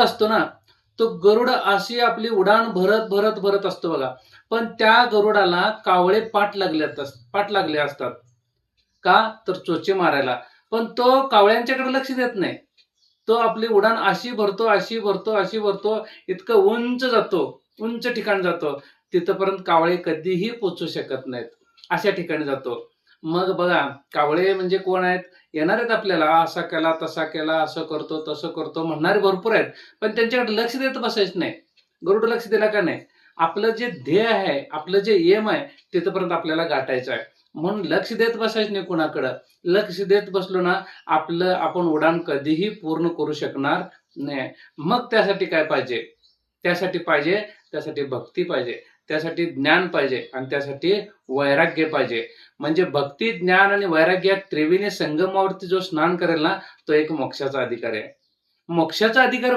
असतो ना, तो गरुड अशी आपली उडाण भरत भरत भरत असतो बघा. पण त्या गरुडाला कावळे पाठ लागले असतात. का? तर चोची मारायला. पण तो कावळ्यांच्याकडे लक्ष देत नाही. तो आपली उडाण अशी भरतो, अशी भरतो, अशी भरतो, इतकं उंच जातो, उंच ठिकाणी जातो. तिथपर्यंत कावळे कधीही पोहोचू शकत नाहीत. अशा ठिकाणी जातो. मग बघा, कावळे म्हणजे कोण आहेत? येणार आहेत आपल्याला, असा केला, तसा केला, असं करतो, तसं करतो म्हणणारे भरपूर आहेत. पण त्यांच्याकडे लक्ष देत बसायचं नाही. गरुड लक्ष दिला का नाही? आपलं जे ध्येय आहे, आपलं जे एम आहे, तिथपर्यंत आपल्याला गाठायचं आहे. म्हणून लक्ष देत बसायचं नाही कुणाकडं. लक्ष देत बसलो ना, आपण उडाण कधीही पूर्ण करू शकणार नाही. मग त्यासाठी काय पाहिजे? त्यासाठी भक्ती पाहिजे, त्यासाठी ज्ञान पाहिजे आणि त्यासाठी वैराग्य पाहिजे. म्हणजे भक्ती, ज्ञान आणि वैराग्य या त्रिवेणी संगमावरती जो स्नान करेल ना, तो एक मोक्षाचा अधिकारी आहे. मोक्षाचा अधिकार